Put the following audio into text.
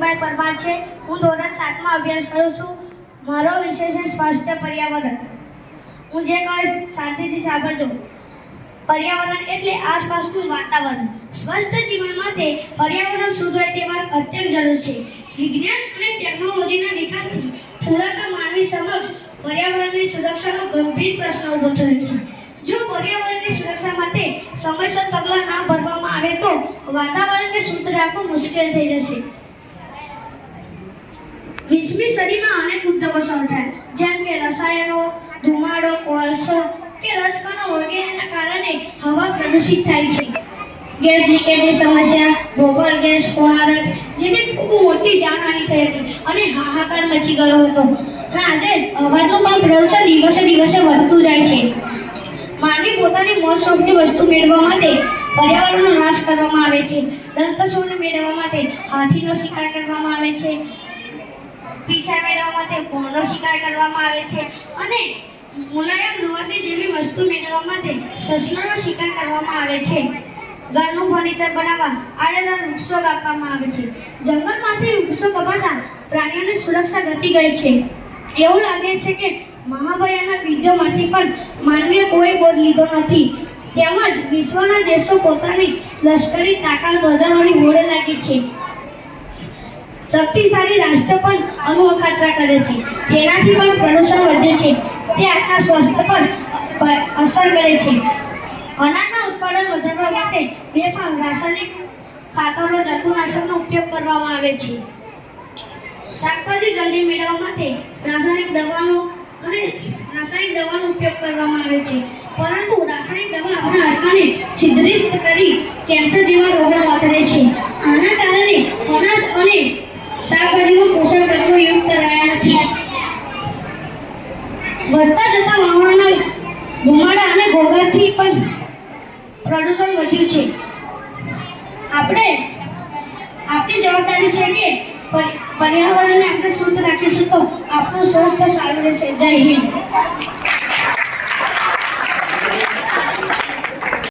વિશુભાઈ પરમાર છે। હું ધોરણ 7 માં અભ્યાસ કરું છું। મારો વિષય છે સ્વાસ્થ્ય પર્યાવરણ। હું જે કહીશ શાંતિથી સાંભળજો। પર્યાવરણ એટલે આસપાસનું વાતાવરણ। સ્વસ્થ જીવન માટે પર્યાવરણ શુદ્ધ હોય તે વાત અત્યંત જરૂર છે। વિજ્ઞાન અને ટેકનોલોજીના વિકાસથી ફૂલાતા માનવી સમક્ષ પર્યાવરણની સુરક્ષાનો ગંભીર પ્રશ્ન ઊભો થયો છે। જો પર્યાવરણની સુરક્ષા માટે સમયસર પગલાં ના ભરવામાં આવે તો વાતાવરણને શુદ્ધ રાખવું મુશ્કેલ થઈ જશે। 20મી સદીમાં અનેક ઉદ્યોગો શરૂ થયા, જેમ કે રસાયણો, ધુમાડો, કોલસો કે રજકણો વગેરેના કારણે હવા પ્રદૂષિત થાય છે। ગેસ લીકેજની સમસ્યા, ગોબર ગેસ, હોનારત જેવી ખૂબ મોટી જાનહાનિ થઈ હતી અને હાહાકાર મચી ગયો હતો। અને આજે અવાજનું પણ પ્રદૂષણ દિવસે દિવસે વધતું જાય છે। માનવી પોતાની મોજ શોખની વસ્તુ મેળવવા માટે પર્યાવરણનો નાશ કરવામાં આવે છે। દંતસુરને મેળવવા માટે હાથીનો શિકાર કરવામાં આવે છે, પીછા મેળવવા માટે ઘોડનો શિકાર કરવામાં આવે છે અને મુલાયમ લોહાથી જેવી વસ્તુ મેળવવા માટે સસલાનો શિકાર કરવામાં આવે છે। ઘરનું ફર્નિચર બનાવવા આડેધડ વૃક્ષો કાપવામાં આવે છે। જંગલમાંથી વૃક્ષો કપાતા પ્રાણીઓની સુરક્ષા ઘટી ગઈ છે। એવું લાગે છે કે મહાભયાનક યુદ્ધોમાંથી પણ માનવીએ કોઈ બોધ લીધો નથી। તેમજ વિશ્વના દેશો પોતાની લશ્કરી તાકાત વધારવાની હોડે લાગી છે। શક્તિશાળી રાષ્ટ્ર પણ અણુઅખાતરા કરે છે, તેનાથી પણ પ્રદૂષણ વધે છે। તે આપણા સ્વાસ્થ્ય પર અસર કરે છે। અનાજના ઉત્પાદન વધારવા માટે બેફામ રાસાયણિક ખાતરો, જંતુનાશકનો ઉપયોગ કરવામાં આવે છે। શાકભાજી જલ્દી મેળવવા માટે રાસાયણિક દવાનો ઉપયોગ કરવામાં આવે છે, પરંતુ રાસાયણિક દવા આપણા હાડકાને છિદ્રિત કરી કેન્સર જેવા રોગો વધારે છે। આના કારણે અનાજ અને શાકભાજીમાં પોષક તત્વો યુક્ત રહ્યા નથી। વધતા જતા વાહનોના ધુમાડા અને ઘોંઘાટથી પણ પ્રદૂષણ વધ્યું છે। આપણી જવાબદારી છે કે પર્યાવરણને આપણે શુદ્ધ રાખીશું તો આપણું સ્વાસ્થ્ય સારું રહેશે। જય હિન્દ।